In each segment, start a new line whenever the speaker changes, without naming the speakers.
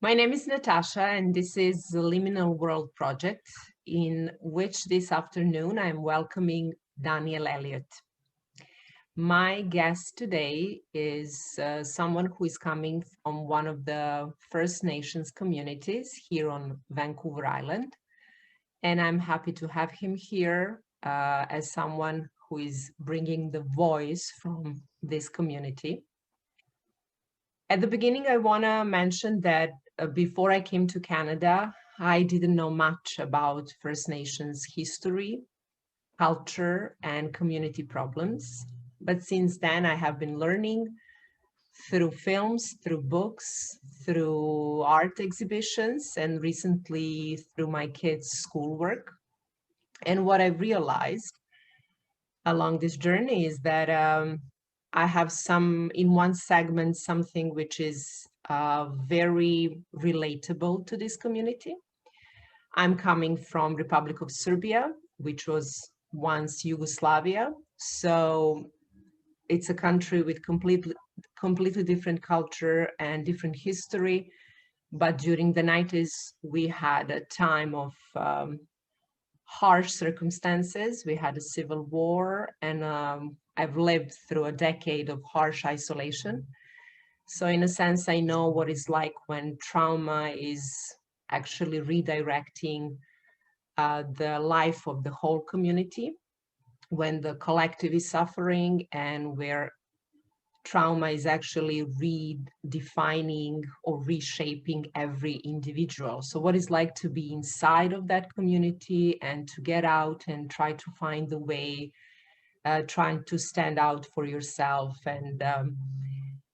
My name is Natasha, and this is the Liminal World project, in which this afternoon I'm welcoming Daniel Elliott. My guest today is someone who is coming from one of the First Nations communities here on Vancouver Island. And I'm happy to have him here as someone who is bringing the voice from this community. At the beginning, I want to mention that before I came to Canada, I didn't know much about First Nations history, culture, and community problems. But since then, I have been learning through films, through books, through art exhibitions, and recently through my kids' schoolwork. And what I realized along this journey is that I have in one segment, something which is very relatable to this community. I'm coming from Republic of Serbia, which was once Yugoslavia. So it's a country with completely different culture and different history. But during the 90s, we had a time of harsh circumstances. We had a civil war, and I've lived through a decade of harsh isolation. So in a sense, I know what it's like when trauma is actually redirecting the life of the whole community, when the collective is suffering, and where trauma is actually redefining or reshaping every individual. So what it's like to be inside of that community and to get out and try to find the way, trying to stand out for yourself and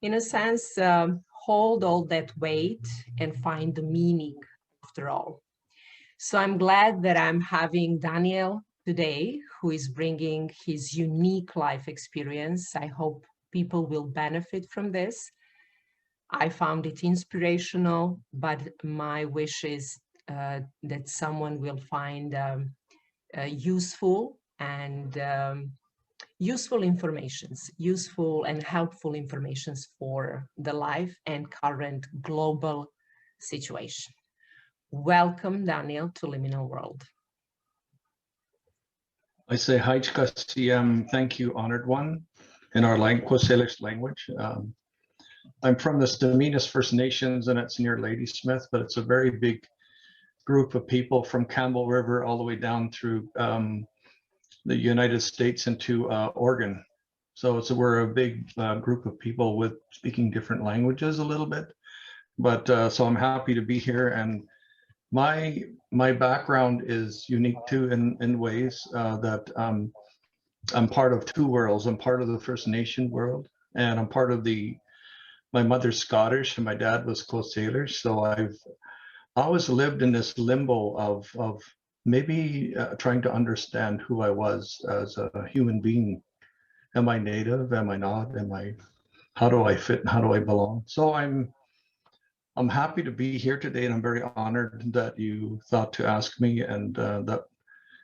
in a sense, hold all that weight and find the meaning after all. So I'm glad that I'm having Daniel today, who is bringing his unique life experience. I hope people will benefit from this. I found it inspirational, but my wish is that someone will find useful and useful and helpful informations for the life and current global situation. Welcome, Daniel, to Liminal World.
I say hi, Ćećez-Sekulić. Thank you, honored one, in our Conciliation language. I'm from the Indigenous First Nations, and it's near Ladysmith, but it's a very big group of people from Campbell River all the way down through the United States into Oregon. So we're a big group of people with speaking different languages a little bit. But so I'm happy to be here, and my background is unique too in ways that I'm part of two worlds. I'm part of the First Nation world, and I'm part of my mother's Scottish and my dad was Coast Salish. So I've always lived in this limbo of maybe trying to understand who I was as a human being. Am I Native? Am I not? How do I fit? How do I belong? So I'm happy to be here today, and I'm very honored that you thought to ask me, and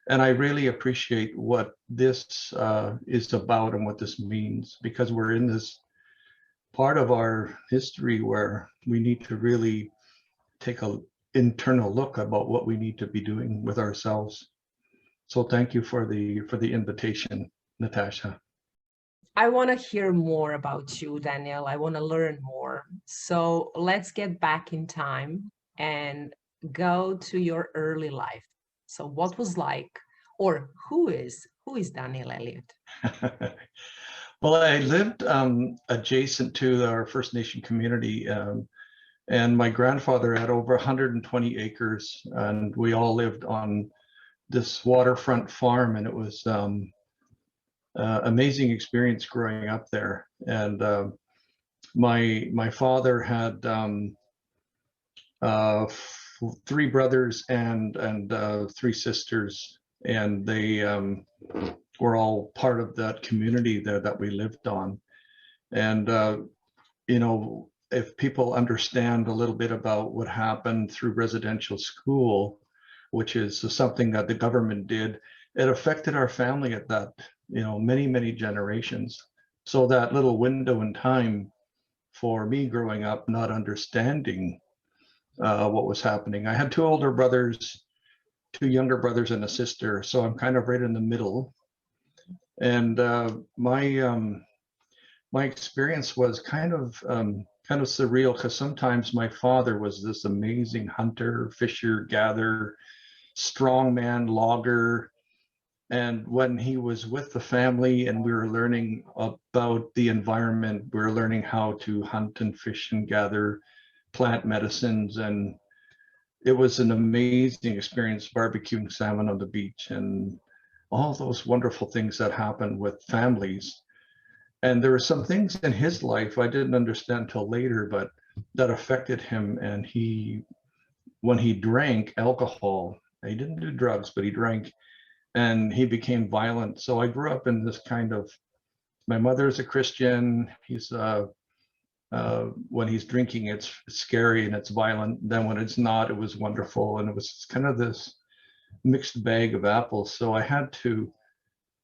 I really appreciate what this is about and what this means, because we're in this part of our history where we need to really take an internal look about what we need to be doing with ourselves. So thank you for the invitation, Natasha.
I want to hear more about you, Daniel. I want to learn more. So let's get back in time and go to your early life. So what was like, or who is Daniel Elliott?
Well, I lived adjacent to our First Nation community, and my grandfather had over 120 acres, and we all lived on this waterfront farm, and it was amazing experience growing up there. And my father had three brothers and three sisters, and they were all part of that community there that we lived on. And you know, if people understand a little bit about what happened through residential school, which is something that the government did, it affected our family at that, you know, many generations. So that little window in time for me growing up, not understanding what was happening. I had two older brothers, two younger brothers, and a sister, so I'm kind of right in the middle. And my experience was kind of surreal, because sometimes my father was this amazing hunter, fisher, gatherer, strongman, logger. And when he was with the family and we were learning about the environment, we were learning how to hunt and fish and gather plant medicines. And it was an amazing experience, barbecuing salmon on the beach and all those wonderful things that happen with families. And there were some things in his life I didn't understand until later, but that affected him. And when he drank alcohol, he didn't do drugs, but he drank, and he became violent. So I grew up in this kind of, my mother's a Christian. He's when he's drinking, it's scary and it's violent. Then when it's not, it was wonderful. And it was kind of this mixed bag of apples. So I had to,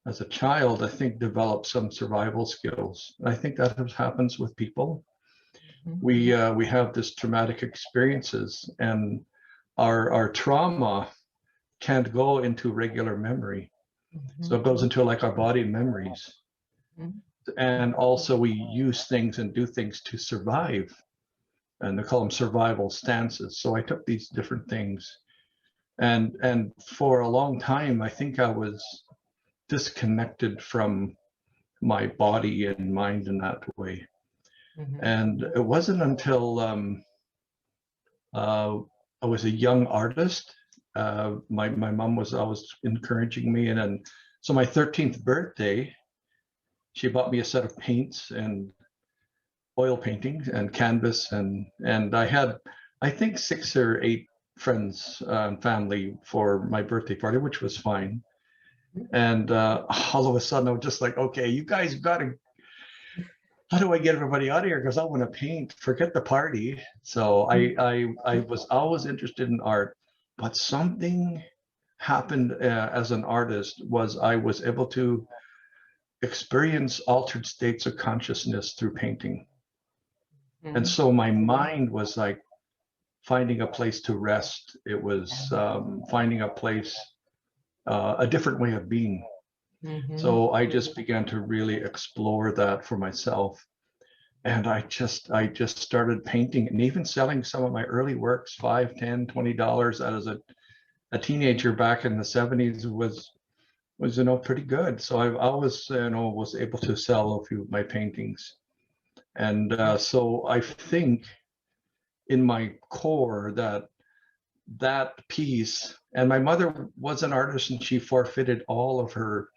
as a child, I think, develop some survival skills. I think that happens with people. We have this traumatic experiences, and our trauma can't go into regular memory. So it goes into like our body memories. And also we use things and do things to survive, and they call them survival stances. So I took these different things, and for a long time I think I was disconnected from my body and mind in that way. And it wasn't until I was a young artist. My mom was always encouraging me, and then so my 13th birthday, she bought me a set of paints and oil paintings and canvas, and I had, I think, 6 or 8 friends and family for my birthday party, which was fine. And all of a sudden I was just like, okay, you guys got to, how do I get everybody out of here? Because I want to paint, forget the party. So I was always interested in art, but something happened as an artist. Was I was able to experience altered states of consciousness through painting. And so my mind was like finding a place to rest. It was finding a place, a different way of being. So I just began to really explore that for myself. And I just started painting and even selling some of my early works, $5, $10, $20 as a teenager back in the 70s was pretty good. So I always was able to sell a few of my paintings. And so I think in my core that piece, and my mother was an artist and she forfeited all of her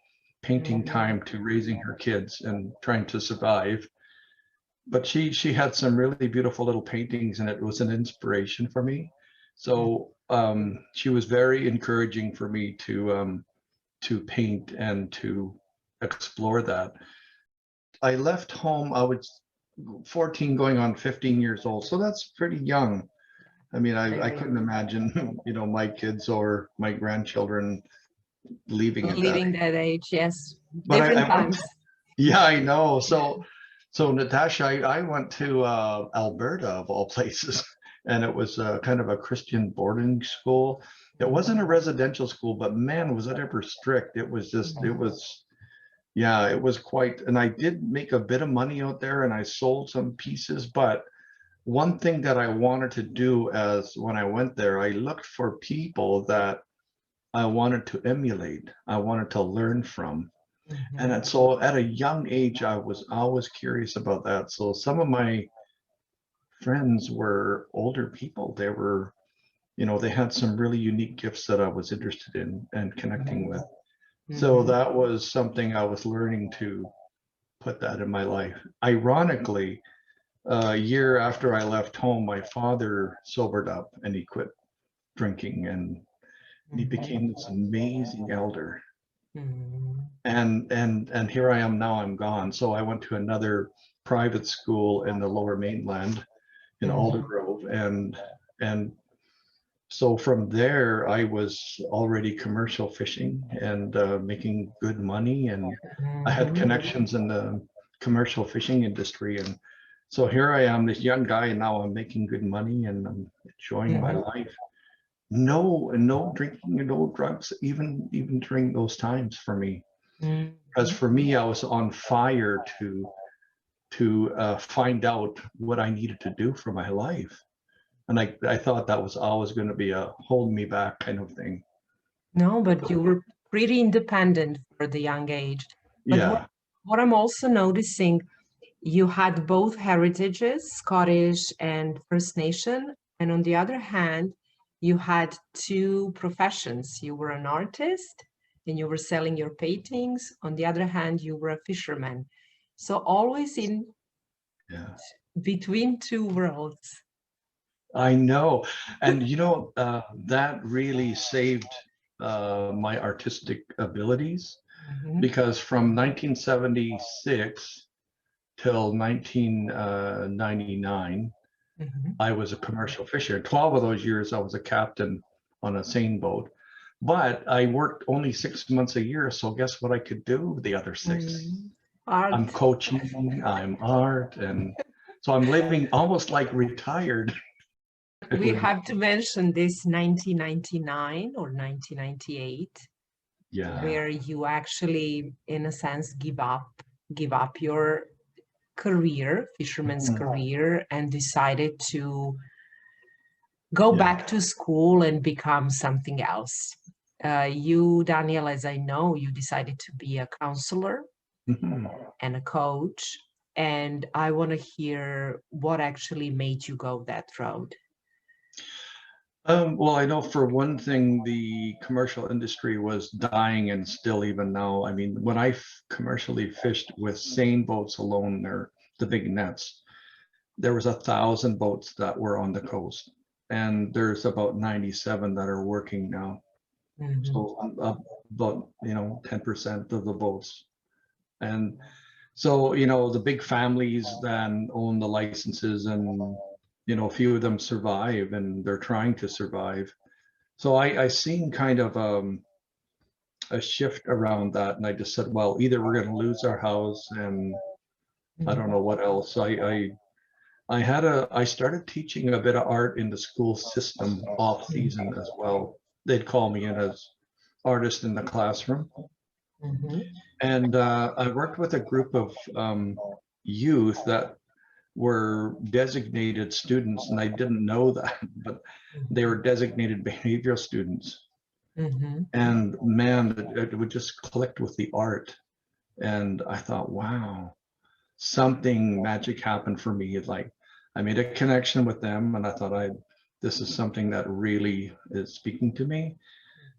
painting time to raising her kids and trying to survive. But she had some really beautiful little paintings, and it was an inspiration for me. So she was very encouraging for me to paint and to explore that. I left home, I was 14 going on 15 years old. So that's pretty young. I mean, I couldn't imagine, my kids or my grandchildren leaving
that age. Yes.
But
different times.
Yeah, I know. So Natasha, I went to Alberta of all places, and it was kind of a Christian boarding school. It wasn't a residential school, but man, was it ever strict. It was just, it was quite, and I did make a bit of money out there, and I sold some pieces. But one thing that I wanted to do when I went there, I looked for people that I wanted to emulate, I wanted to learn from. And so at a young age, I was always curious about that. So some of my friends were older people. They were, they had some really unique gifts that I was interested in and connecting with. So that was something I was learning to put that in my life. Ironically, a year after I left home, my father sobered up and he quit drinking, and he became this amazing elder. And here I am now, I'm gone. So I went to another private school in the Lower Mainland in Aldergrove, and so from there I was already commercial fishing and making good money, and I had connections in the commercial fishing industry. And so here I am, this young guy, and now I'm making good money, and enjoying my life. No drinking and no drugs, even during those times for me. Because for me, I was on fire to find out what I needed to do for my life. And I thought that was always going to be a hold me back kind of thing.
No, but you were pretty independent for the young age. But
Yeah.
what I'm also noticing, you had both heritages, Scottish and First Nation. And on the other hand, you had two professions. You were an artist and you were selling your paintings. On the other hand, you were a fisherman. So always in between two worlds.
I know. And you know, that really saved my artistic abilities, because from 1976 till 1999, I was a commercial fisher. 12 of those years, I was a captain on a seine boat. But I worked only 6 months a year, so guess what I could do the other 6?
Art.
I'm coaching, I'm art, and so I'm living almost like retired.
We have to mention this 1999 or 1998, where you actually, in a sense, give up your career, fisherman's career, and decided to go back to school and become something else. You, Daniel, as I know, you decided to be a counselor and a coach, and I want to hear what actually made you go that road.
Well, I know for one thing, the commercial industry was dying, and still even now. I mean, when I commercially fished with seine boats alone, they're the big nets, there was 1,000 boats that were on the coast, and there's about 97 that are working now. So about 10% of the boats. And so the big families then own the licenses, and a few of them survive, and they're trying to survive. So I seen kind of a shift around that, and I just said, well, either we're going to lose our house, and I don't know what else. I started teaching a bit of art in the school system off season as well. They'd call me in as artist in the classroom. And I worked with a group of youth that were designated students, and I didn't know that, but they were designated behavioral students. And man, it would just click with the art. And I thought, wow, something magic happened for me. Like, I made a connection with them, and I thought, this is something that really is speaking to me.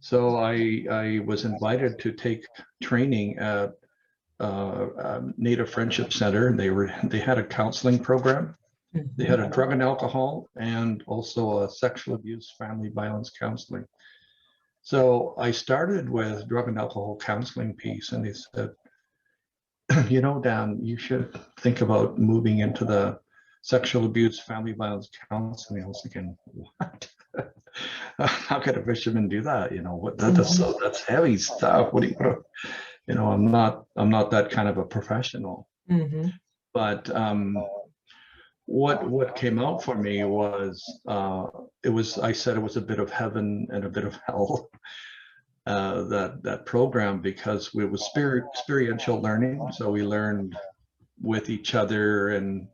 So I was invited to take training at Native Friendship Center. They had a counseling program. They had a drug and alcohol, and also a sexual abuse, family violence counseling. So I started with drug and alcohol counseling piece, and they said, Dan, you should think about moving into the sexual abuse, family violence counseling. I was thinking, what? How could a fisherman do that? That's heavy stuff. What do you? I'm not that kind of a professional. But what came out for me was I said it was a bit of heaven and a bit of hell. That program, because it was experiential learning, so we learned with each other, and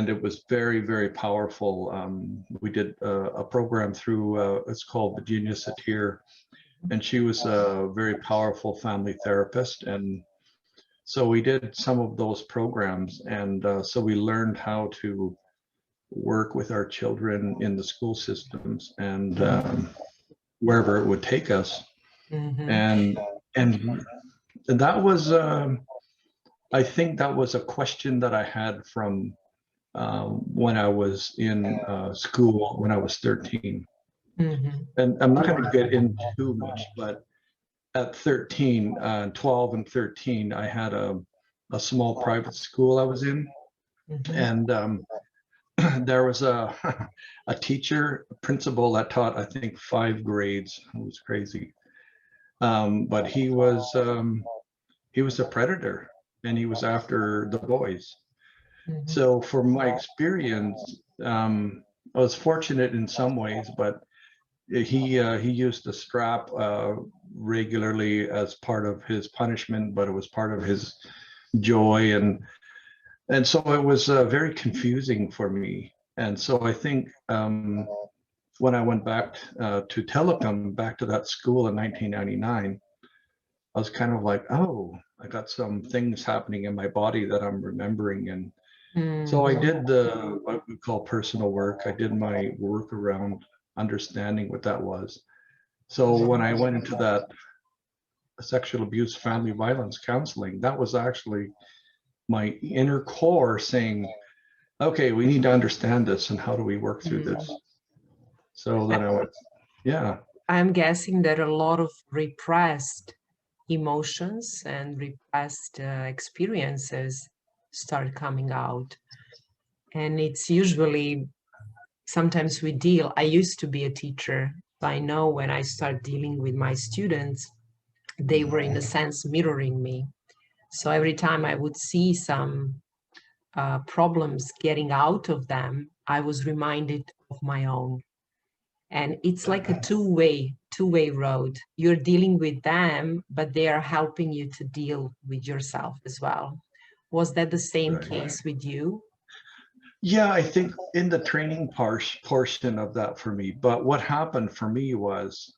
it was very, very powerful. We did a program through it's called the Genius here, and she was a very powerful family therapist, and so we did some of those programs, and so we learned how to work with our children in the school systems, and wherever it would take us. And that was I think that was a question that I had from when I was in school when I was 13. And I'm not going to get into too much, but at 13, 12 and 13, I had a small private school I was in, and there was a teacher, a principal that taught, I think, 5 grades. It was crazy. But he was a predator, and he was after the boys. So from my experience, I was fortunate in some ways, but he used the strap regularly as part of his punishment, but it was part of his joy, and so it was very confusing for me. And so I think when I went back to Telecom, back to that school in 1999, I was kind of like, oh, I got some things happening in my body that I'm remembering. And so I did what we call personal work. I did my work around understanding what that was. So when I went into that sexual abuse, family violence counseling, that was actually my inner core saying, okay, we need to understand this, and how do we work through this? So then I went, yeah.
I'm guessing that a lot of repressed emotions and repressed experiences start coming out. And it's usually, sometimes I used to be a teacher. So I know when I start dealing with my students, they were in a sense mirroring me. So every time I would see some problems getting out of them, I was reminded of my own. And it's like a two-way road. You're dealing with them, but they are helping you to deal with yourself as well. Was that the same case with you?
Yeah, I think in the training portion of that for me. But what happened for me was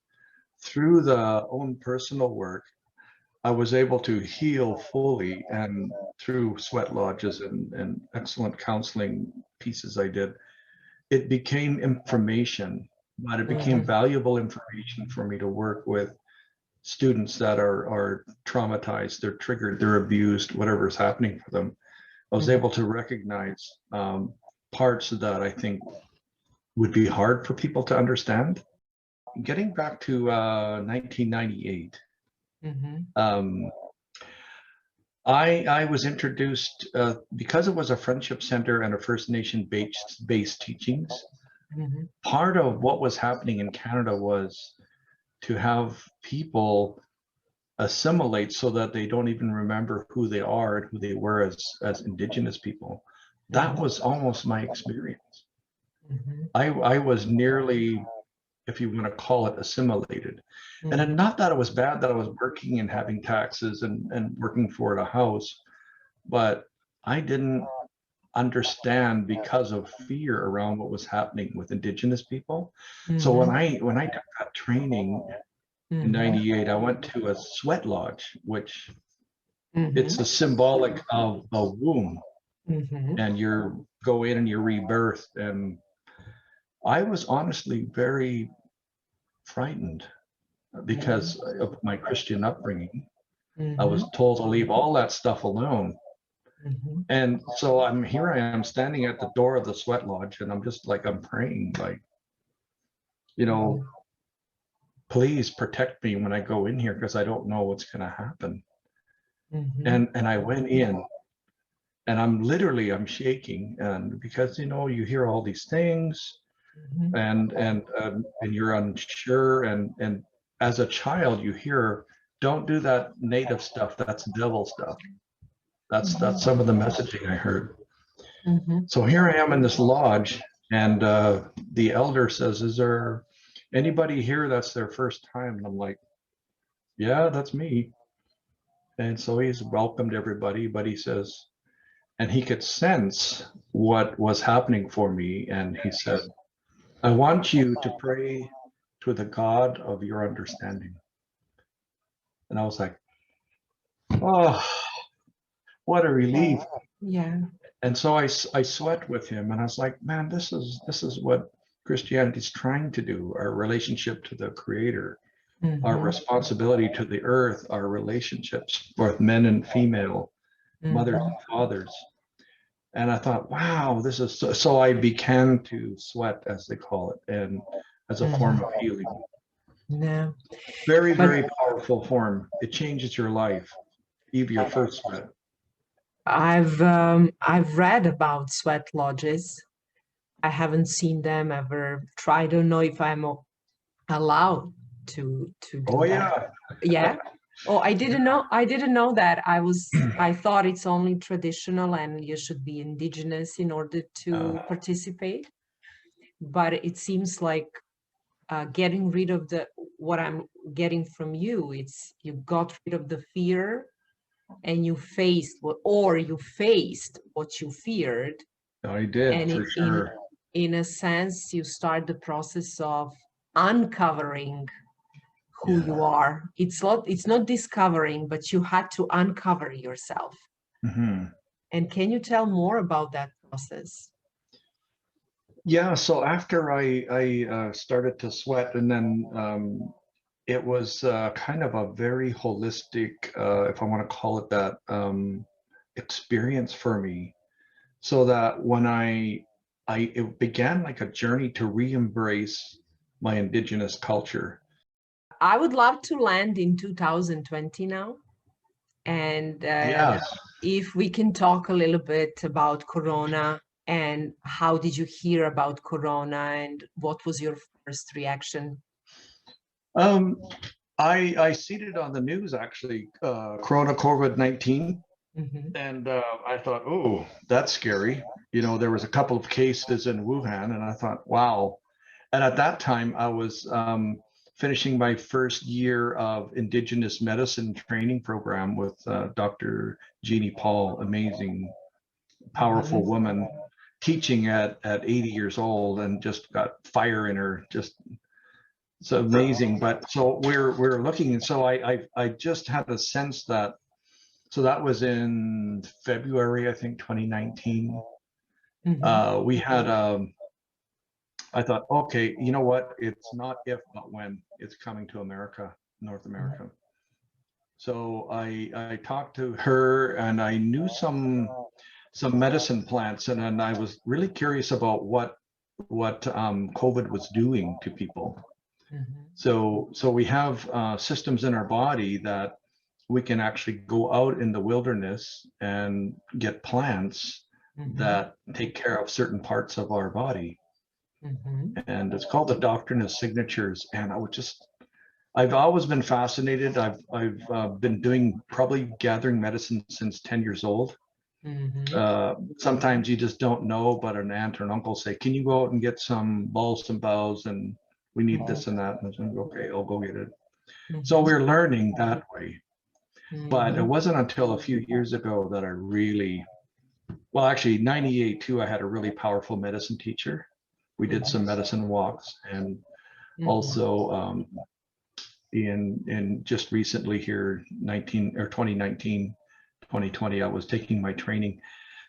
through the own personal work, I was able to heal fully, and through sweat lodges and excellent counseling pieces I did, it became information, but it became valuable information for me to work with students that are traumatized, they're triggered, they're abused, whatever is happening for them. I was able to recognize parts that I think would be hard for people to understand. Getting back to 1998, I was introduced, because it was a friendship center and a First Nation based teachings, part of what was happening in Canada was to have people assimilate so that they don't even remember who they are and who they were as Indigenous people. That was almost my experience. I was nearly, if you want to call it, assimilated. And not that it was bad that I was working and having taxes and working for a house, but I didn't understand because of fear around what was happening with Indigenous people. So when I took that training in 98, I went to a sweat lodge, which it's a symbolic of a womb, and you go in and you're rebirthed. And I was honestly very frightened because of my Christian upbringing. I was told to leave all that stuff alone. And so I am standing at the door of the sweat lodge, and I'm just like, I'm praying, like, please protect me when I go in here, because I don't know what's going to happen. And I went in, and I'm shaking, and because you hear all these things, and you're unsure, and as a child you hear, don't do that native stuff, that's devil stuff. That's some of the messaging I heard. So here I am in this lodge, and the elder says, is there anybody here that's their first time? And I'm like, yeah, that's me. And so he's welcomed everybody, but he says, and he could sense what was happening for me, and he said, I want you to pray to the God of your understanding. And I was like, oh, what a relief.
Yeah.
And so I sweat with him, and I was like, man, this is what Christianity is trying to do, our relationship to the Creator, our responsibility to the earth, our relationships, both men and female, mothers and fathers. And I thought, wow, this is so I began to sweat, as they call it, and as a form of healing.
No.
Very, very powerful form. It changes your life, even your first sweat.
I've read about sweat lodges. I haven't seen them ever try. I don't know if I'm allowed to do that. Yeah. Oh, I didn't know that. I thought it's only traditional and you should be Indigenous in order to participate. but it seems like getting rid of what I'm getting from you, it's you got rid of the fear and you faced what you feared.
I did,
And
for sure.
in a sense, you start the process of uncovering who you are. It's not discovering, but you had to uncover yourself. And can you tell more about that process?
Yeah, so after I started to sweat, and then it was kind of a very holistic, if I want to call it that, experience for me. So that when it began like a journey to re-embrace my Indigenous culture.
I would love to land in 2020 now. And
Yes.
if we can talk a little bit about Corona, and how did you hear about Corona, and what was your first reaction?
I seen it on the news, actually, Corona, COVID-19. And I thought, oh, that's scary. You know, there was a couple of cases in Wuhan, and I thought, wow. And at that time, I was finishing my first year of Indigenous medicine training program with Dr. Jeannie Paul, amazing, powerful woman, teaching at 80 years old, and just got fire in her. Just it's amazing. But so we're looking, and so I just had a sense that. So that was in February, I think, 2019. We had, I thought, okay, you know what? It's not if, but when it's coming to America, North America. So I talked to her, and I knew some medicine plants, and then I was really curious about what COVID was doing to people. So we have systems in our body that we can actually go out in the wilderness and get plants that take care of certain parts of our body. And it's called the doctrine of signatures. And I've always been fascinated. I've been doing, probably gathering medicine since 10 years old. Sometimes you just don't know, but an aunt or an uncle say, can you go out and get some balsam boughs, and we need this and that. And I'm like, okay, I'll go get it. So we're learning that way. But it wasn't until a few years ago that I really, well, actually 98 too, I had a really powerful medicine teacher. We did some medicine walks, and also in just recently here, 2019, 2020, I was taking my training.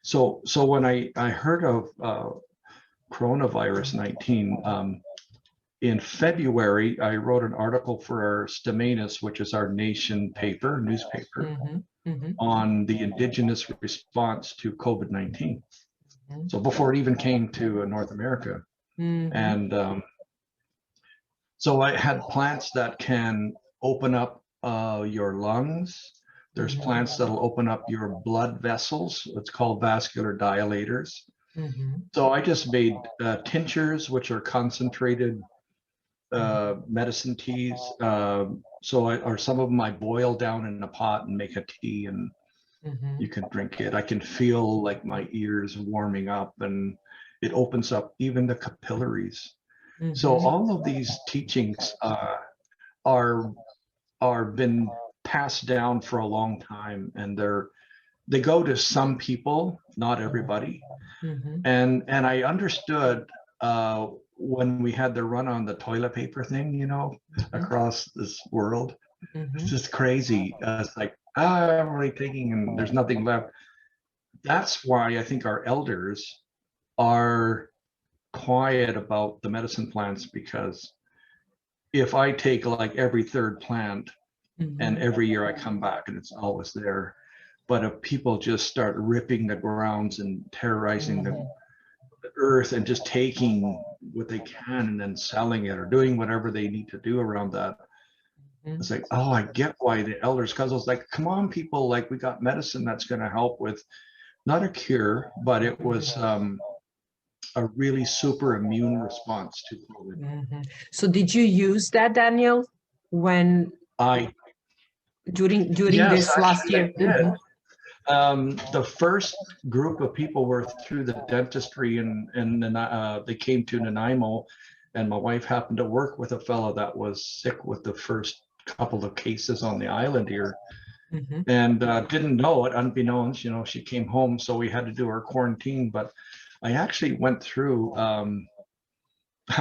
So when I heard of coronavirus 19, in February, I wrote an article for our Liminal, which is our nation newspaper, on the Indigenous response to COVID-19. So before it even came to North America. And so I had plants that can open up your lungs. There's plants that'll open up your blood vessels. It's called vascular dilators. So I just made tinctures, which are concentrated medicine teas. Or some of them I boil down in a pot and make a tea, and you can drink it. I can feel like my ears warming up, and it opens up even the capillaries. So all of these teachings are been passed down for a long time, and they go to some people, not everybody. And I understood when we had the run on the toilet paper thing, you know, across this world. It's just crazy. It's like, I'm already taking, and there's nothing left. That's why I think our elders are quiet about the medicine plants, because if I take like every third plant, and every year I come back and it's always there, but if people just start ripping the grounds and terrorizing the earth and just taking what they can and then selling it or doing whatever they need to do around that, it's like, oh, I get why the elders, because I was like, come on, people, like, we got medicine that's going to help with, not a cure, but it was a really super immune response to COVID.
So did you use that, Daniel, when during
yes,
this last year?
The first group of people were through the dentistry, and they came to Nanaimo, and my wife happened to work with a fellow that was sick with the first couple of cases on the island here, and didn't know it, unbeknownst. You know, she came home, so we had to do our quarantine. But I actually went through,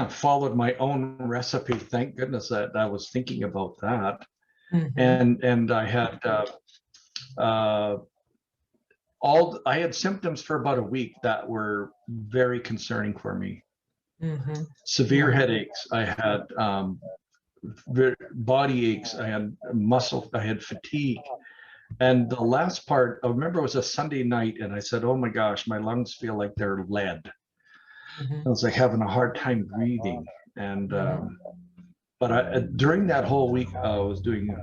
followed my own recipe. Thank goodness that I was thinking about that. And I had I had symptoms for about a week that were very concerning for me. Severe headaches. I had body aches. I had I had fatigue. And the last part, I remember it was a Sunday night, and I said, oh my gosh, my lungs feel like they're lead. I was like having a hard time breathing. And but during that whole week, I was doing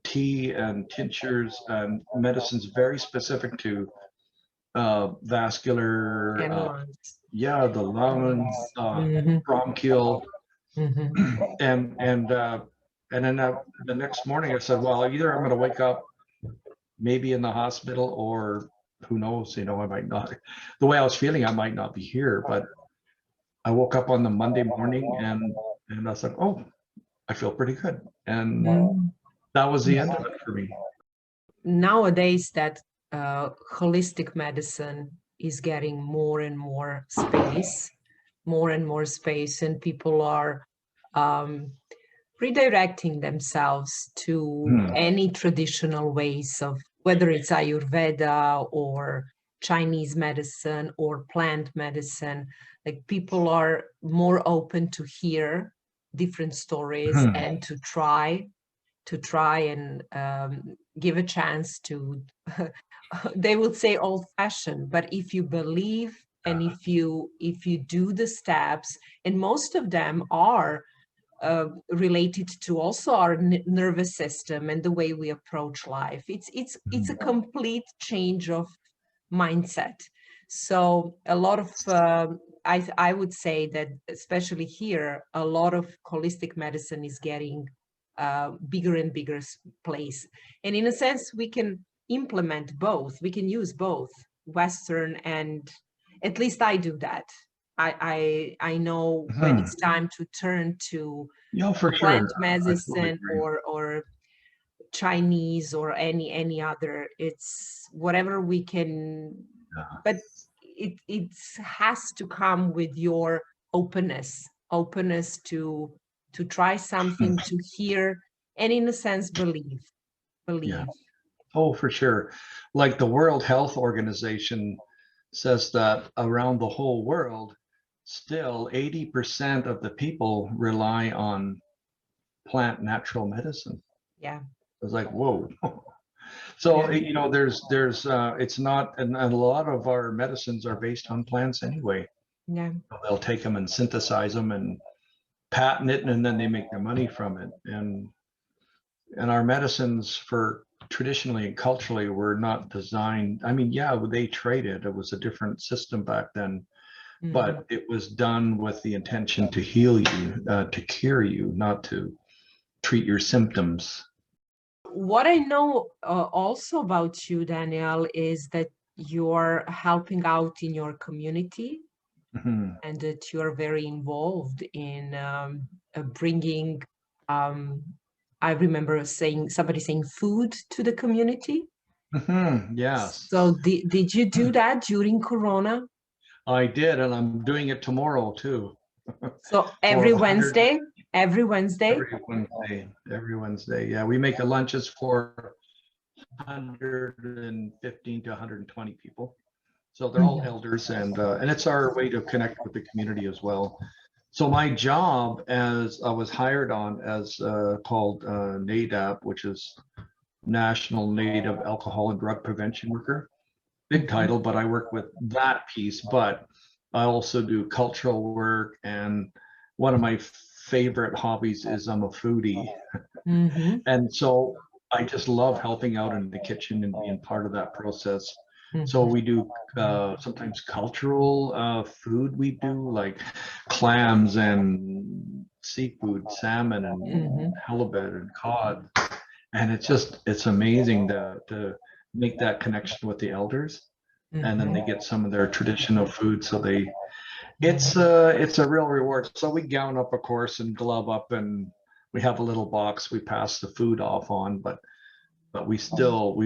tea and tinctures and medicines very specific to vascular, the lungs, bronchial, and then the next morning I said, well, either I'm going to wake up maybe in the hospital, or who knows, you know, I might not. The way I was feeling, I might not be here. But I woke up on the Monday morning, and I was like, oh, I feel pretty good. And that was the end of it for me.
Nowadays, that holistic medicine is getting more and more space, and people are redirecting themselves to any traditional ways of, whether it's Ayurveda or Chinese medicine or plant medicine. Like, people are more open to hear different stories and to try and give a chance to, they would say old-fashioned, but if you believe and if you do the steps, and most of them are related to also our nervous system and the way we approach life. It's a complete change of mindset. So a lot of I would say that, especially here, a lot of holistic medicine is getting bigger and bigger place. And in a sense, we can implement both. We can use both Western, and at least I do that. I know when it's time to turn to plant medicine or Chinese or any other. It's whatever we can, but it has to come with your openness to try something, to hear, and in a sense believe.
Yeah. Oh, for sure. Like the World Health Organization says that around the whole world, still 80% of the people rely on plant natural medicine.
Yeah.
I was like, whoa. So, you know, there's it's not, and a lot of our medicines are based on plants anyway.
Yeah.
They'll take them and synthesize them and patent it, and then they make their money from it. And our medicines, for traditionally and culturally, were not designed. I mean, yeah, they traded. It was a different system back then, but it was done with the intention to heal you, to cure you, not to treat your symptoms.
What I know also about you, Daniel, is that you're helping out in your community, and that you are very involved in bringing, I remember somebody saying food to the community.
Yes.
So did you do that during Corona?
I did, and I'm doing it tomorrow too.
So every Wednesday?
Every Wednesday. Yeah, we make lunches for 115 to 120 people. So they're all elders, and it's our way to connect with the community as well. So my job, as I was hired on as called NADAP, which is National Native Alcohol and Drug Prevention Worker. Big title, but I work with that piece. But I also do cultural work, and one of my favorite hobbies is I'm a foodie. And so I just love helping out in the kitchen and being part of that process. So we do sometimes cultural food. We do like clams and seafood, salmon and halibut and cod. And it's amazing to make that connection with the elders, and then they get some of their traditional food. So it's a real reward. So we gown up, of course, and glove up, and we have a little box we pass the food off on, but we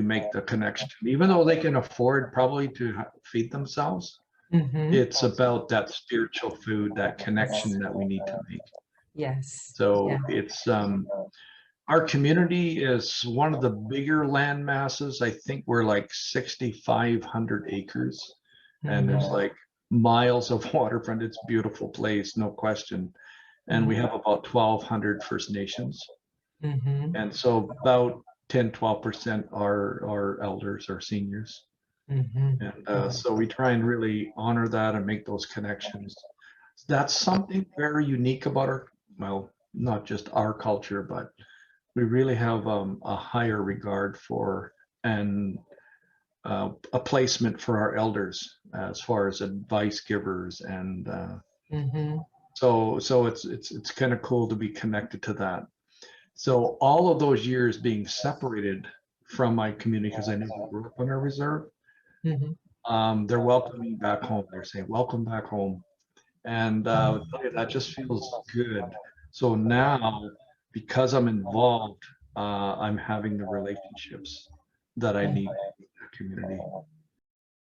make the connection, even though they can afford probably to feed themselves. It's about that spiritual food, that connection that we need to make.
Yes.
So
Yeah.
it's our community is one of the bigger land masses. I think we're like 6,500 acres, and there's like miles of waterfront. It's a beautiful place, no question. And we have about 1,200 First Nations. And so about 10-12% are elders or seniors. And so we try and really honor that and make those connections. That's something very unique about our, well, not just our culture, but we really have a higher regard for and a placement for our elders as far as advice givers, and so it's kind of cool to be connected to that. So all of those years being separated from my community, because I never grew up on a reserve, they're welcoming me back home. They're saying, welcome back home. And that just feels good. So now, because I'm involved, I'm having the relationships that I need in the community.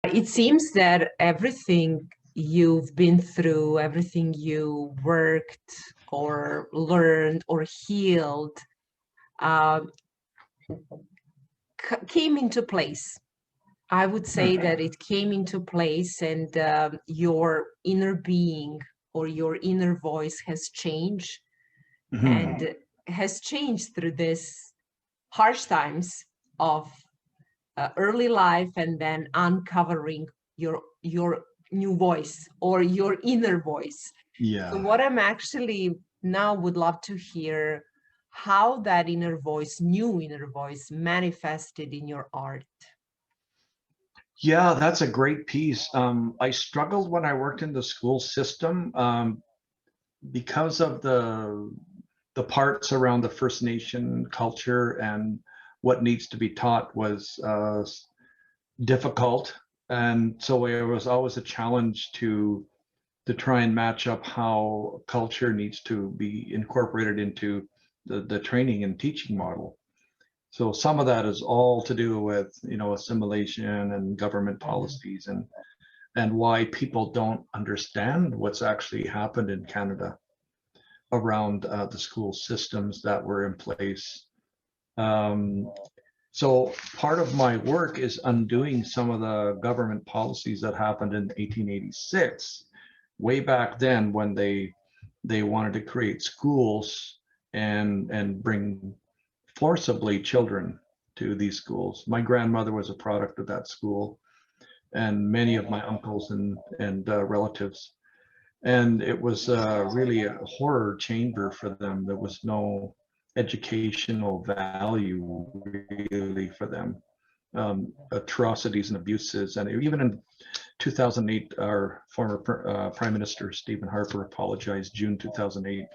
It seems that everything you've been through, everything you worked or learned or healed, came into place. I would say that it came into place, and your inner being or your inner voice has changed, and has changed through this harsh times of early life, and then uncovering your new voice or your inner voice.
Yeah.
So what I'm actually now would love to hear how that inner voice, new inner voice, manifested in your art.
Yeah, that's a great piece. I struggled when I worked in the school system because of the parts around the First Nation culture, and what needs to be taught was difficult. And so it was always a challenge to try and match up how culture needs to be incorporated into the training and teaching model. So some of that is all to do with, assimilation and government policies, and why people don't understand what's actually happened in Canada around the school systems that were in place. So part of my work is undoing some of the government policies that happened in 1886, way back then, when they wanted to create schools and bring forcibly children to these schools. My grandmother was a product of that school, and many of my uncles and relatives. And it was really a horror chamber for them. There was no educational value really for them. Atrocities and abuses. And even in 2008, our former Prime Minister, Stephen Harper, apologized June 2008,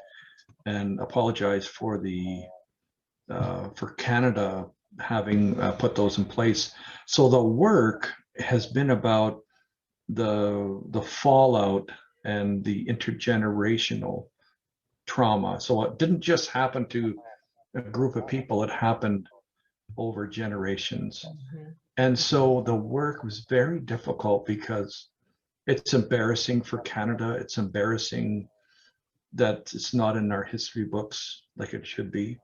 and apologized for for Canada having put those in place. So the work has been about the fallout and the intergenerational trauma. So it didn't just happen to a group of people, it happened over generations. And so the work was very difficult because it's embarrassing for Canada. It's embarrassing that it's not in our history books like it should be.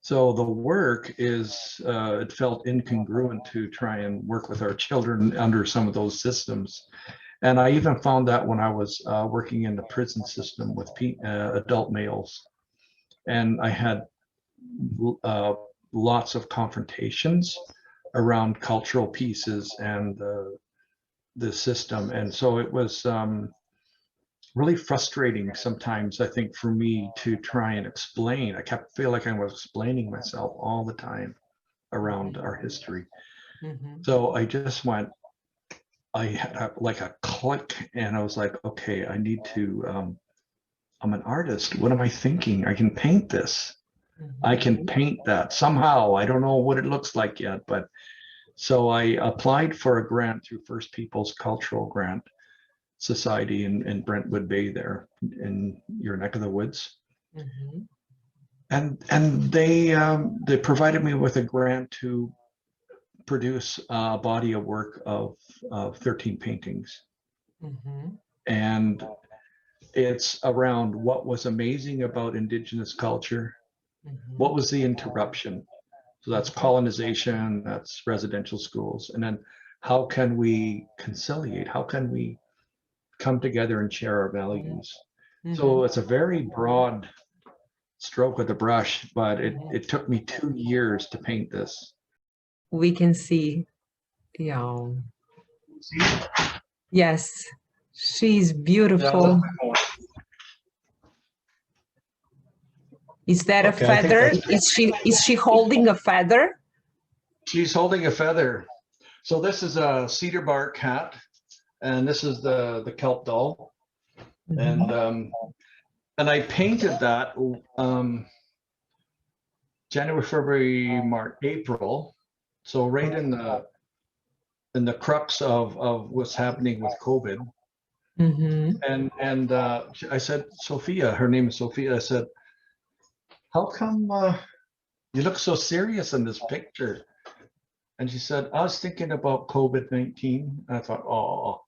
So the work is, it felt incongruent to try and work with our children under some of those systems. And I even found that when I was working in the prison system with adult males. And I had lots of confrontations around cultural pieces and the system. And so it was really frustrating sometimes, I think, for me to try and explain. I kept feel like I was explaining myself all the time around our history. So I just went, I had like a click, and I was like, okay, I need to, I'm an artist. What am I thinking? I can paint this. I can paint that somehow. I don't know what it looks like yet, but So I applied for a grant through First Peoples Cultural Grant Society in Brentwood Bay there in your neck of the woods.
Mm-hmm.
And they provided me with a grant to produce a body of work of 13 paintings.
Mm-hmm.
And it's around what was amazing about Indigenous culture,
Mm-hmm.
what was the interruption. So that's colonization, that's residential schools. And then how can we conciliate? How can we come together and share our values?
Mm-hmm.
So it's a very broad stroke with the brush, but it took me 2 years to paint this.
We can see, yeah. Yes, she's beautiful. Is that a feather? Is she holding a feather?
She's holding a feather. So this is a cedar bark hat, and this is the kelp doll. Mm-hmm. And I painted that January, February, March, April. So right in the crux of what's happening with COVID. Mm-hmm. And I said, Sophia, her name is Sophia. I said, how come you look so serious in this picture? And she said, I was thinking about COVID-19. I thought, oh.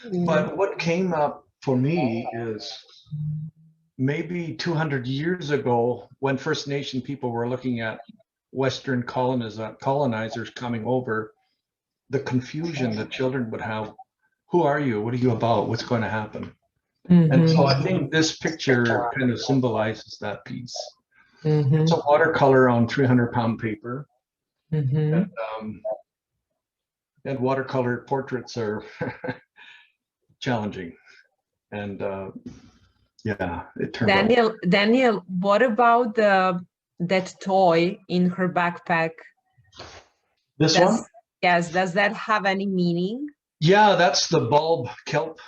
Mm-hmm. But what came up for me is maybe 200 years ago, when First Nation people were looking at Western colonizers coming over, the confusion that children would have. Who are you? What are you about? What's going to happen? Mm-hmm. And so I think this picture kind of symbolizes that piece. Mm-hmm. It's a watercolor on 300-pound paper. Mm-hmm. And watercolor portraits are challenging. And yeah, it turned out.
Daniel, what about that toy in her backpack?
This one?
Yes, does that have any meaning?
Yeah, that's the bulb kelp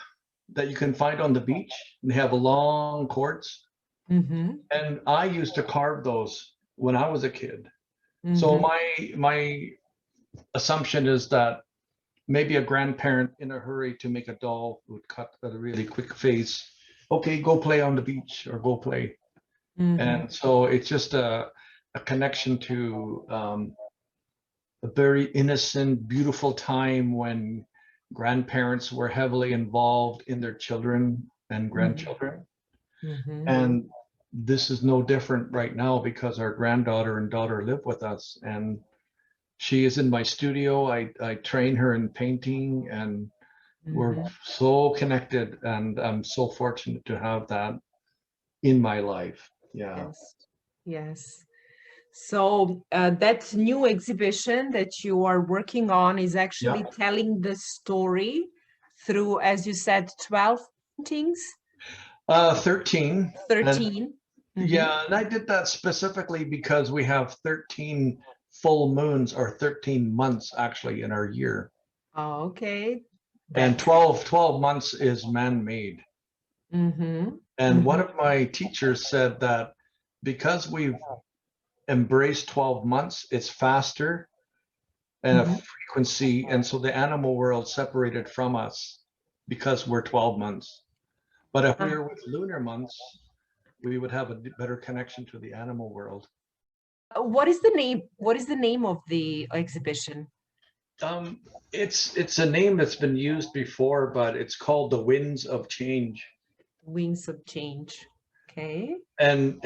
that you can find on the beach. They have long cords. Mm-hmm. And I used to carve those when I was a kid. Mm-hmm. So my assumption is that maybe a grandparent in a hurry to make a doll would cut at a really quick face. Okay, go play on the beach or go play. Mm-hmm. And so it's just a connection to a very innocent, beautiful time when grandparents were heavily involved in their children and grandchildren. Mm-hmm. And this is no different right now because our granddaughter and daughter live with us, and she is in my studio. I train her in painting, and mm-hmm. we're so connected, and I'm so fortunate to have that in my life. Yeah.
Yes. Yes. So that new exhibition that you are working on is actually telling the story through, as you said, 12 paintings?
13.
13.
And, yeah, and I did that specifically because we have 13 full moons, or 13 months actually in our year.
Oh, okay.
And 12 months is man-made. Mm-hmm. And mm-hmm. one of my teachers said that because we've embraced 12 months, it's faster and mm-hmm. a frequency, and so the animal world separated from us because we're 12 months. But if we were with lunar months, we would have a better connection to the animal world.
What is the name? What is the name of the exhibition?
It's a name that's been used before, but it's called The Winds of Change.
Winds of Change. Okay.
And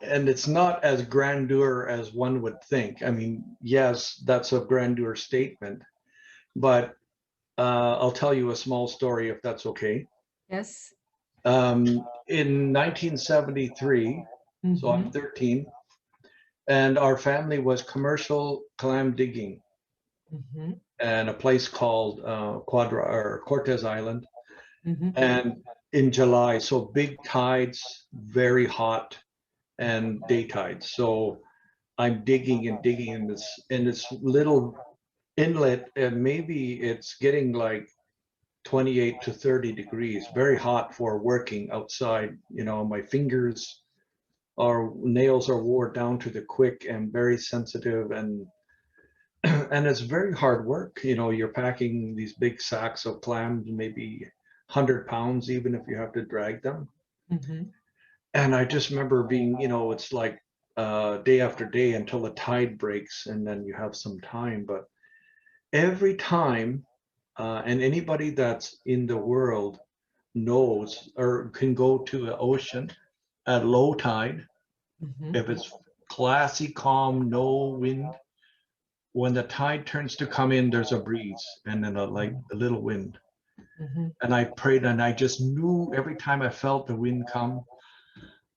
it's not as grandeur as one would think. I mean, yes, that's a grandeur statement, but I'll tell you a small story if that's okay.
Yes.
In 1973, mm-hmm. so I'm 13, and our family was commercial clam digging, mm-hmm. and a place called Cortez Island, mm-hmm. and in July, so big tides, very hot, and day tides. So I'm digging in this little inlet, and maybe it's getting like 28 to 30 degrees, very hot for working outside. You know, my fingers nails are wore down to the quick and very sensitive. And And it's very hard work. You know, you're packing these big sacks of clams, maybe 100 pounds, even if you have to drag them.
Mm-hmm.
And I just remember being, you know, it's like day after day until the tide breaks and then you have some time. But every time, and anybody that's in the world knows or can go to the ocean at low tide,
Mm-hmm.
if it's classy, calm, no wind, when the tide turns to come in, there's a breeze and then a little wind.
Mm-hmm.
And I prayed and I just knew every time I felt the wind come,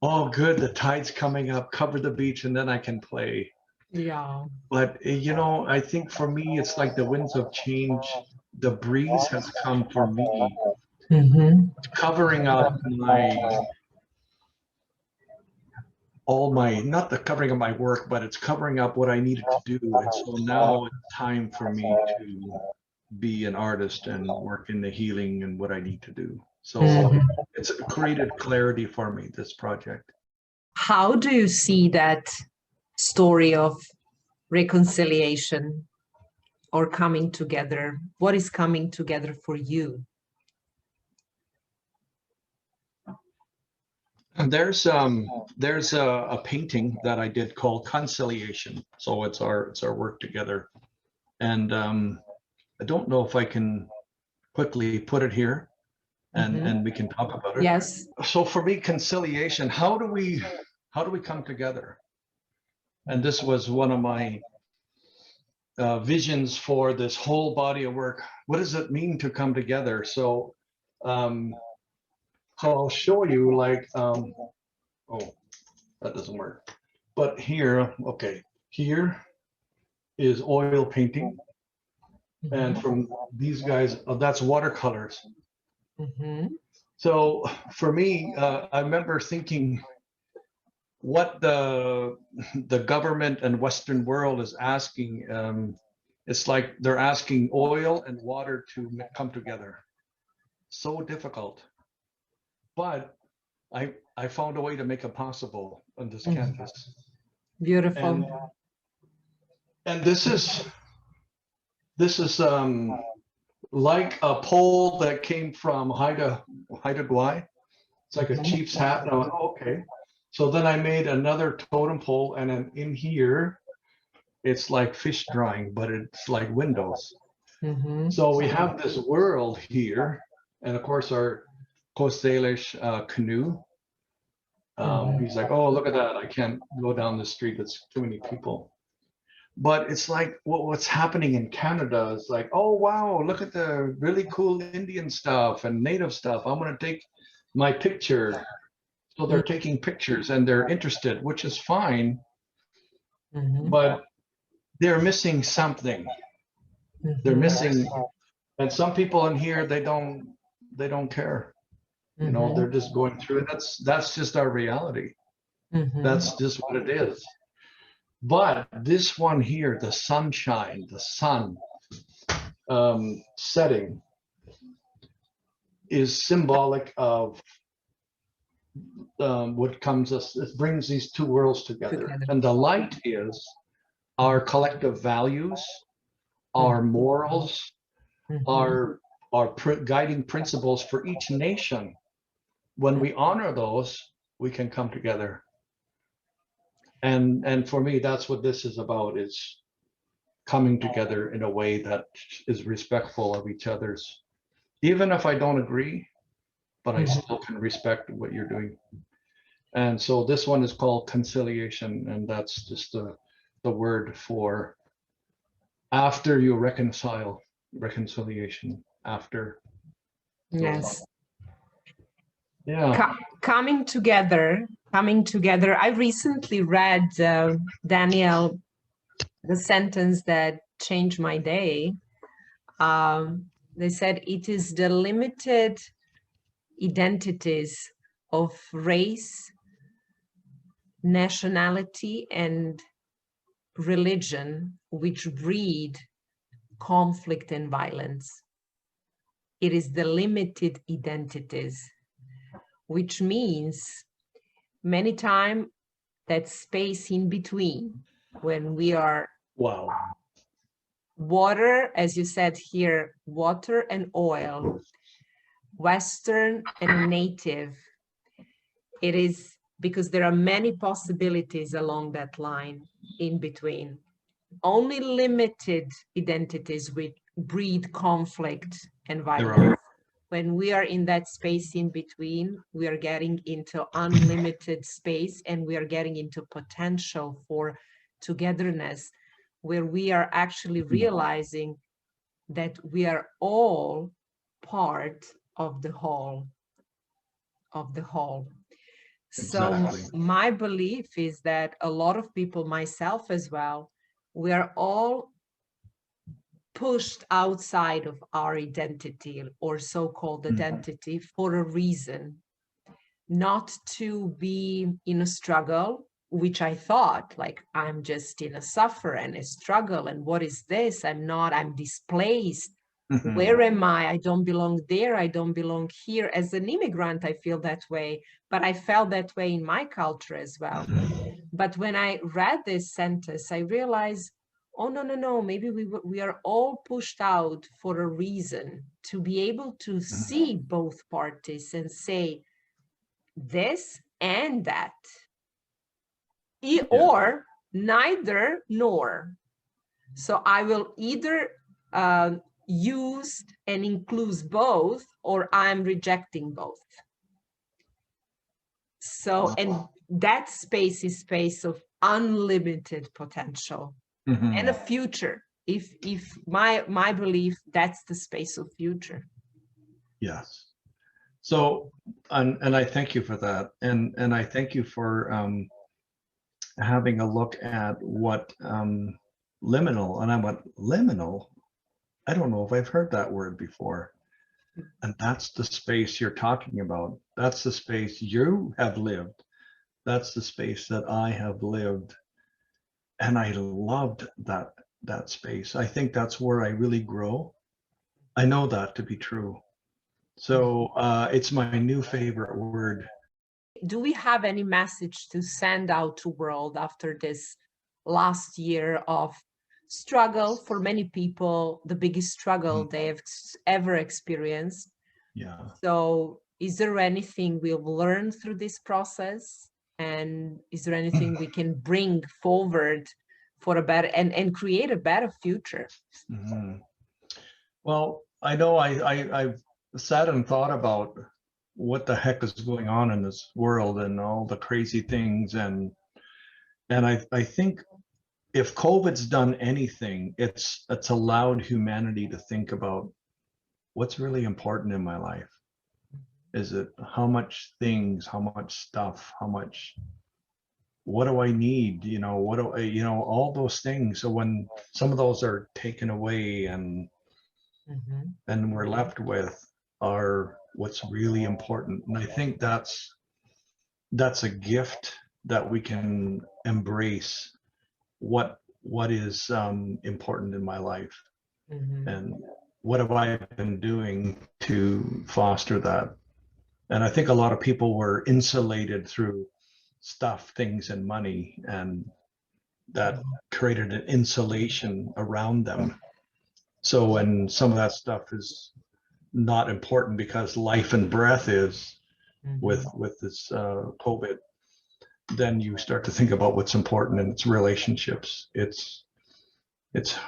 oh, good, the tide's coming up, cover the beach, and then I can play.
Yeah.
But, you know, I think for me, it's like the winds of change. The breeze has come for me,
Mm-hmm.
covering up all my, not the covering of my work, but it's covering up what I needed to do. And so now it's time for me to be an artist and work in the healing and what I need to do. So
Mhm.
it's created clarity for me, this project.
How do you see that story of reconciliation or coming together? What is coming together for you?
And there's a painting that I did called Conciliation. So it's our work together. And I don't know if I can quickly put it here and we can talk about it.
Yes.
So for me, conciliation, how do we come together? And this was one of my visions for this whole body of work. What does it mean to come together? So I'll show you like, oh, that doesn't work. But here, okay, here is oil painting. And from these guys, that's watercolors.
Mm-hmm.
So for me, I remember thinking what the government and Western world is asking. It's like they're asking oil and water to come together. So difficult. But I found a way to make it possible on this canvas.
Beautiful.
And this is like a pole that came from Haida Gwaii. It's like a chief's hat. And I went, okay. So then I made another totem pole, and then in here, it's like fish drying, but it's like windows.
Mm-hmm.
So we have this world here, and of course our Ćećez-Sekulić canoe. He's like, oh, look at that. I can't go down the street. It's too many people. But it's like what's happening in Canada is like, oh, wow, look at the really cool Indian stuff and native stuff. I'm going to take my picture. So they're taking pictures and they're interested, which is fine. But they're missing something. They're missing. And some people in here, they don't care. You know, they're just going through it. That's just our reality. That's just what it is. But this one here, the sunshine, the sun setting is symbolic of what comes us. It brings these two worlds together. And the light is our collective values, our morals, our guiding principles for each nation. When we honor those, we can come together. And for me, that's what this is about, is coming together in a way that is respectful of each other's, even if I don't agree, but I still can respect what you're doing. And so this one is called Conciliation, and that's just the word for after you reconcile, reconciliation after.
Yes.
Yeah.
Coming together. I recently read, Daniel, the sentence that changed my day. They said it is the limited identities of race, nationality, and religion which breed conflict and violence. It is the limited identities, which means many times that space in between when we are
Wow.
water, as you said here, water and oil, Western and native. It is because there are many possibilities along that line in between. Only limited identities which breed conflict and violence. When we are in that space in between, we are getting into unlimited space, and we are getting into potential for togetherness, where we are actually realizing that we are all part of the whole.
Exactly.
So my belief is that a lot of people, myself as well, we are all pushed outside of our identity or so-called identity for a reason, not to be in a struggle, which I thought, like, I'm just in a suffer and a struggle, and what is this? I'm displaced. Where am I? I don't belong there. I don't belong here. As an immigrant, I feel that way, but I felt that way in my culture as well. But when I read this sentence, I realized, oh, no, maybe we are all pushed out for a reason, to be able to see both parties and say this and that, or neither nor. So I will either use and include both, or I'm rejecting both. So, and that space is space of unlimited potential and a future. If my belief, that's the space of future.
Yes. So, and I thank you for that, and I thank you for having a look at what liminal, and I went, liminal? I don't know if I've heard that word before. And that's the space you're talking about. That's the space you have lived. That's the space that I have lived. And I loved that space. I think that's where I really grow. I know that to be true. So it's my new favorite word.
Do we have any message to send out to world after this last year of struggle for many people, the biggest struggle they have ever experienced?
Yeah.
So is there anything we've learned through this process? And is there anything we can bring forward for a better and create a better future?
Well, I know I've sat and thought about what the heck is going on in this world and all the crazy things, and I think if COVID's done anything, it's allowed humanity to think about what's really important in my life. Is it how much things, how much stuff, what do I need? What do I, all those things. So when some of those are taken away and we're left with are what's really important. And I think that's a gift that we can embrace. What is important in my life, and what have I been doing to foster that? And I think a lot of people were insulated through stuff, things, and money, and that created an insulation around them. So when some of that stuff is not important because life and breath is with this COVID, then you start to think about what's important, and it's relationships. It's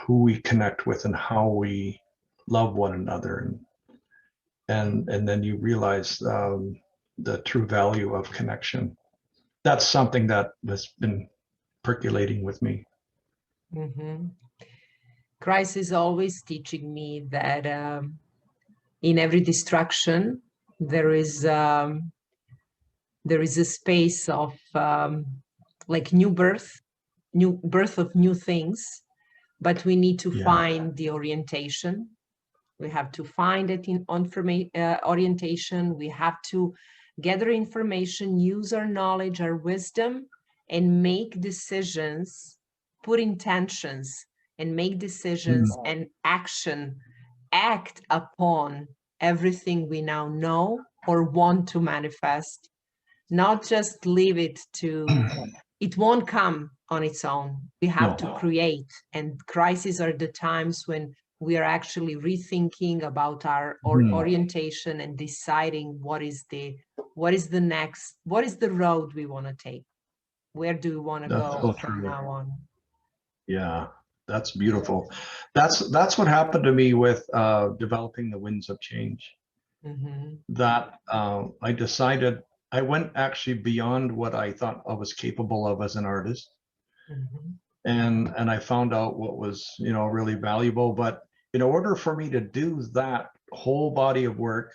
who we connect with and how we love one another, and then you realize the true value of connection. That's something that has been percolating with me.
Christ is always teaching me that in every destruction there is a space of like new birth of new things, but we need to find the orientation. We have to find it in orientation. We have to gather information, use our knowledge, our wisdom, and make decisions, put intentions, and make decisions and act upon everything we now know or want to manifest. Not just leave it to it won't come on its own. We have to create, and crises are the times when we are actually rethinking about our orientation and deciding what is the road we want to take. Where do we want to go from now on?
Yeah, that's beautiful. That's what happened to me with developing the winds of change. That I decided, I went actually beyond what I thought I was capable of as an artist. And I found out what was, you know, really valuable. But in order for me to do that whole body of work,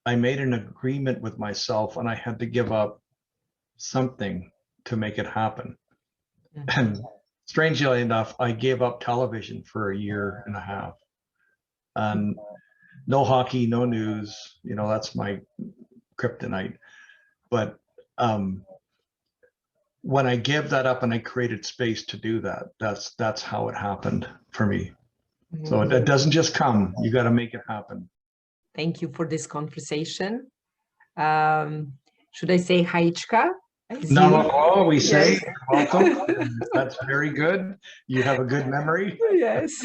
I made an agreement with myself, and I had to give up something to make it happen. And strangely enough, I gave up television for a year and a half. And no hockey, no news, you know, that's my kryptonite. But when I gave that up and I created space to do that, that's how it happened for me. So it doesn't just come, you got to make it happen.
Thank you for this conversation. Should I say Haichka?
No, we say welcome. That's very good. You have a good memory.
Yes.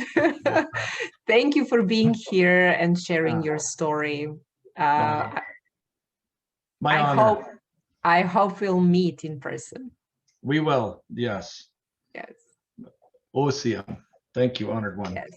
Thank you for being here and sharing your story.
My honor.
I hope we'll meet in person.
We will, yes.
Yes.
Osia. Thank you, honored one.
Yes.